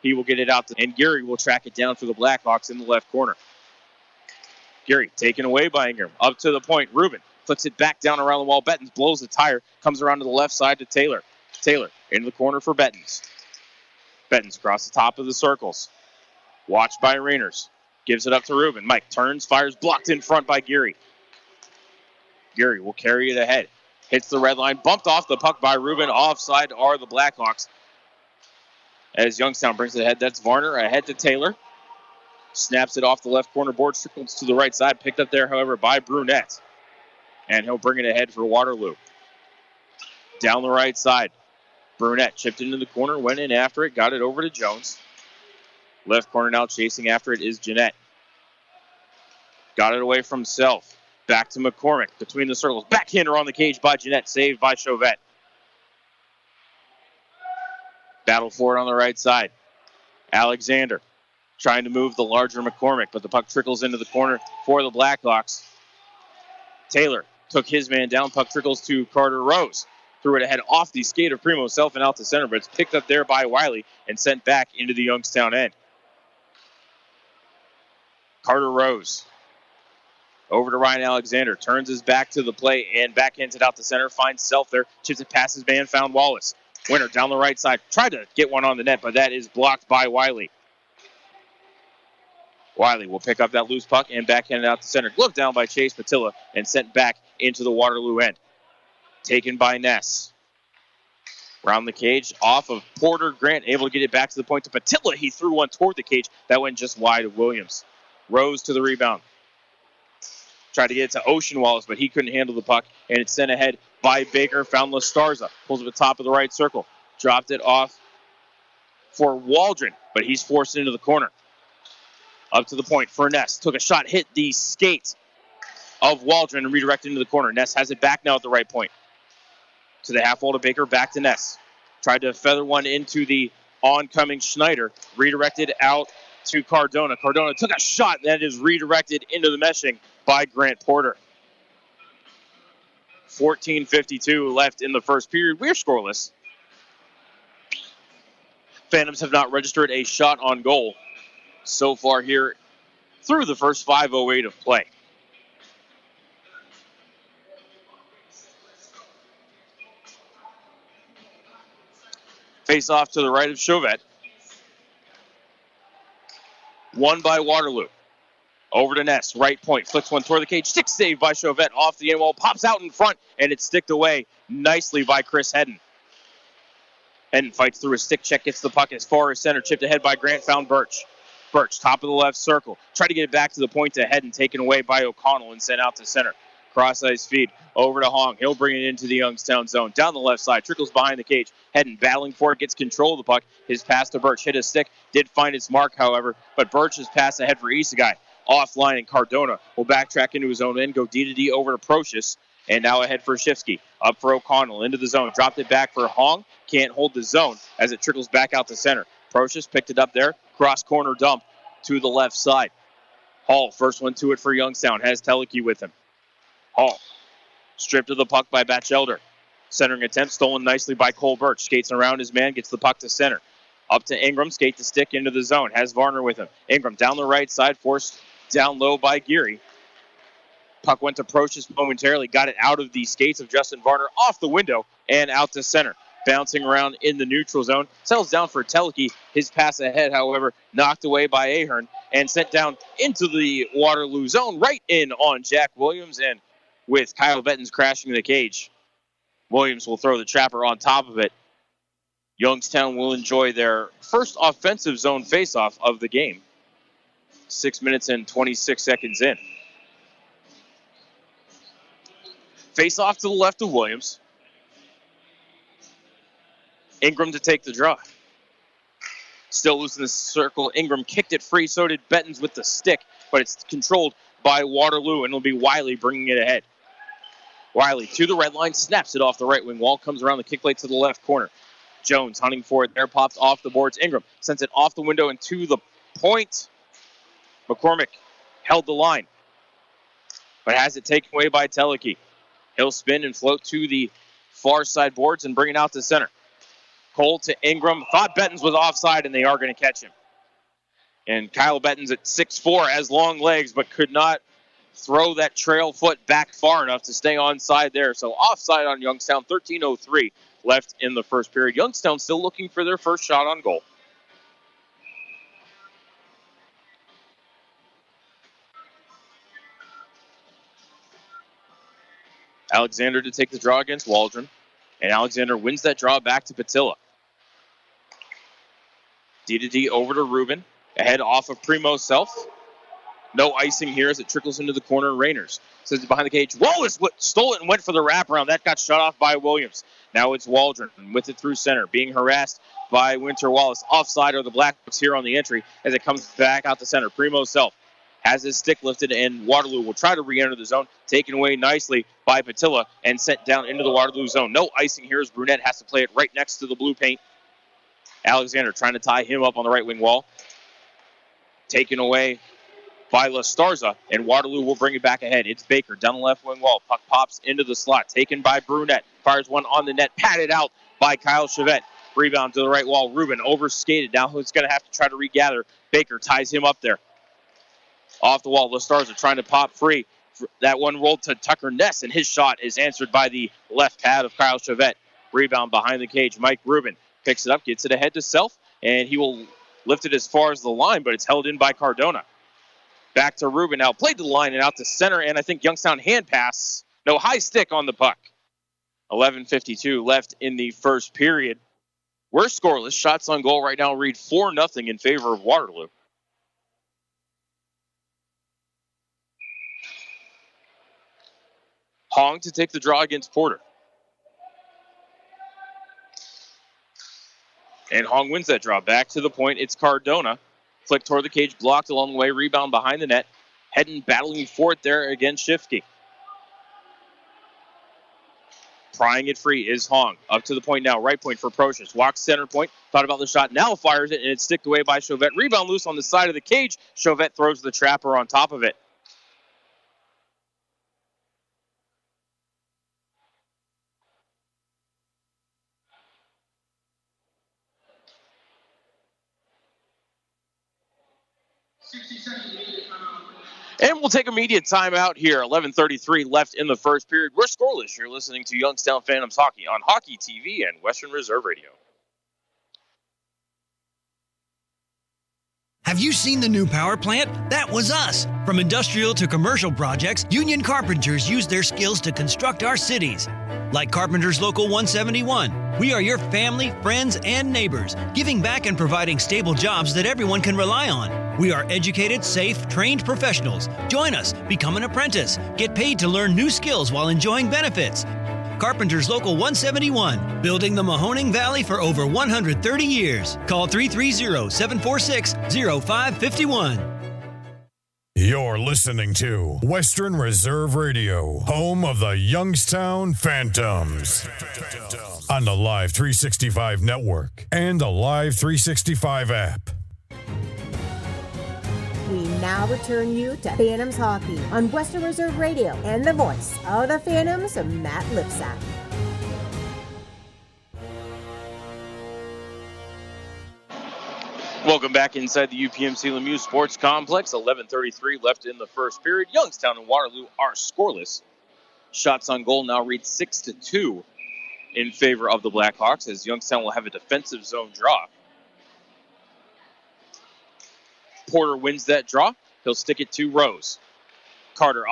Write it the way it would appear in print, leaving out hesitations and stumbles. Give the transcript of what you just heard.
He will get it out, and Geary will track it down for the Blackhawks in the left corner. Geary taken away by Ingram. Up to the point. Rubin flicks it back down around the wall. Bettens blows the tire. Comes around to the left side to Taylor. Taylor into the corner for Bettens. Bettens across the top of the circles. Watched by Rainers. Gives it up to Rubin. Mike turns, fires, blocked in front by Geary. Geary will carry it ahead. Hits the red line. Bumped off the puck by Rubin. Offside are the Blackhawks. As Youngstown brings it ahead, that's Varner ahead to Taylor. Snaps it off the left corner board. Trickles to the right side. Picked up there, however, by Brunette. And he'll bring it ahead for Waterloo. Down the right side. Brunette chipped into the corner, went in after it, got it over to Jones. Left corner now chasing after it is Jeanette. Got it away from Self. Back to McCormick between the circles. Backhander on the cage by Jeanette. Saved by Chauvette. Battle for it on the right side. Alexander trying to move the larger McCormick, but the puck trickles into the corner for the Blackhawks. Taylor took his man down. Puck trickles to Carter Rose. Threw it ahead off the skate of Primo Self and out to center, but it's picked up there by Wiley and sent back into the Youngstown end. Carter Rose over to Ryan Alexander. Turns his back to the play and backhands it out to center. Finds Self there. Chips it past his man. Found Wallace. Winner down the right side. Tried to get one on the net, but that is blocked by Wiley. Wiley will pick up that loose puck and backhand it out to center. Gloved down by Chase Patilla and sent back into the Waterloo end. Taken by Ness. Around the cage, off of Porter. Grant able to get it back to the point to Patilla. He threw one toward the cage. That went just wide of Williams. Rose to the rebound. Tried to get it to Ocean Wallace, but he couldn't handle the puck. And it's sent ahead by Baker. Found Lastarza. Pulls it to the top of the right circle. Dropped it off for Waldron, but he's forced into the corner. Up to the point for Ness. Took a shot, hit the skate of Waldron and redirected into the corner. Ness has it back now at the right point. To the half wall to Baker, back to Ness. Tried to feather one into the oncoming Schneider. Redirected out to Cardona. Cardona took a shot that is redirected into the meshing by Grant Porter. 14:52 left in the first period. We're scoreless. Phantoms have not registered a shot on goal so far here through the first 5:08 of play. Face off to the right of Chauvette. Won by Waterloo. Over to Ness, right point, flicks one toward the cage. Stick save by Chauvette off the end wall, pops out in front, and it's sticked away nicely by Chris Hedden. Hedden fights through a stick check, gets the puck as far as center, chipped ahead by Grant, found Birch. Birch, top of the left circle. Tried to get it back to the point to Hedden, taken away by O'Connell and sent out to center. Cross-ice feed over to Hong. He'll bring it into the Youngstown zone. Down the left side, trickles behind the cage. Hedden battling for it, gets control of the puck. His pass to Birch hit a stick, did find its mark, however, but Birch's pass ahead for Isagai. Offline, and Cardona will backtrack into his own end, go D-to-D over to Procius, and now ahead for Shifsky. Up for O'Connell, into the zone. Dropped it back for Hong. Can't hold the zone as it trickles back out to center. Procius picked it up there. Cross-corner dump to the left side. Hall, first one to it for Youngstown, has Teleke with him. Hall, stripped of the puck by Batchelder. Centering attempt, stolen nicely by Cole Birch. Skates around his man, gets the puck to center. Up to Ingram, skate the stick into the zone. Has Varner with him. Ingram down the right side, forced down low by Geary. Puck went to Procius momentarily, got it out of the skates of Justin Varner, off the window, and out to center. Bouncing around in the neutral zone. Settles down for Teleke. His pass ahead, however, knocked away by Ahern and sent down into the Waterloo zone, right in on Jack Williams, and with Kyle Bettens crashing the cage, Williams will throw the trapper on top of it. Youngstown will enjoy their first offensive zone faceoff of the game. 6 minutes and 26 seconds in. Face off to the left of Williams. Ingram to take the draw. Still loose in the circle. Ingram kicked it free. So did Bettens with the stick, but it's controlled by Waterloo, and it'll be Wiley bringing it ahead. Wiley to the red line, snaps it off the right wing wall, comes around the kick plate to the left corner. Jones hunting for it there, pops off the boards. Ingram sends it off the window and to the point. McCormick held the line, but has it taken away by Teleke. He'll spin and float to the far side boards and bring it out to center. Cole to Ingram. Thought Bettens was offside, and they are going to catch him. And Kyle Bettens at 6'4" has long legs, but could not throw that trail foot back far enough to stay onside there. So offside on Youngstown, 13:03 left in the first period. Youngstown still looking for their first shot on goal. Alexander to take the draw against Waldron. And Alexander wins that draw back to Patilla. D over to Rubin. Ahead off of Primo's self. No icing here as it trickles into the corner. Rayners sends it behind the cage. Wallace stole it and went for the wraparound. That got shut off by Williams. Now it's Waldron with it through center, being harassed by Winter Wallace. Offside are the Blackhawks here on the entry as it comes back out to center. Primo's self has his stick lifted, and Waterloo will try to re-enter the zone. Taken away nicely by Patilla and sent down into the Waterloo zone. No icing here as Brunette has to play it right next to the blue paint. Alexander trying to tie him up on the right wing wall. Taken away by La Starza, and Waterloo will bring it back ahead. It's Baker down the left wing wall. Puck pops into the slot. Taken by Brunette. Fires one on the net. Patted out by Kyle Chevette. Rebound to the right wall. Rubin overskated. Now he's going to have to try to regather. Baker ties him up there. Off the wall. La Starza trying to pop free. That one rolled to Tucker Ness, and his shot is answered by the left pad of Kyle Chevette. Rebound behind the cage. Mike Rubin picks it up, gets it ahead to self, and he will lift it as far as the line, but it's held in by Cardona. Back to Rubin now. Played to the line and out to center, and I think Youngstown hand pass. No, high stick on the puck. 11:52 left in the first period. We're scoreless. Shots on goal right now read 4-0 in favor of Waterloo. Hong to take the draw against Porter. And Hong wins that draw. Back to the point. It's Cardona. Flick toward the cage, blocked along the way. Rebound behind the net. Hedden battling for it there against Shifke. Prying it free is Hong. Up to the point now. Right point for Procius. Walks center point. Thought about the shot. Now fires it, and it's sticked away by Chauvette. Rebound loose on the side of the cage. Chauvette throws the trapper on top of it. And we'll take immediate timeout here. 11:33 left in the first period. We're scoreless. You're listening to Youngstown Phantoms Hockey on Hockey TV and Western Reserve Radio. Have you seen the new power plant? That was us. From industrial to commercial projects, union carpenters use their skills to construct our cities. Like Carpenters Local 171, we are your family, friends, and neighbors, giving back and providing stable jobs that everyone can rely on. We are educated, safe, trained professionals. Join us, become an apprentice, get paid to learn new skills while enjoying benefits. Carpenters Local 171, building the Mahoning Valley for over 130 years. Call 330-746-0551. You're listening to Western Reserve Radio, home of the Youngstown Phantoms. On the Live 365 network and the Live 365 app. We now return you to Phantoms Hockey on Western Reserve Radio and the voice of the Phantoms, Matt Lipsack. Welcome back inside the UPMC Lemieux Sports Complex. 11:33 left in the first period. Youngstown and Waterloo are scoreless. Shots on goal now read 6-2 in favor of the Blackhawks, as Youngstown will have a defensive zone draw. Porter wins that draw. He'll stick it to Rose. Carter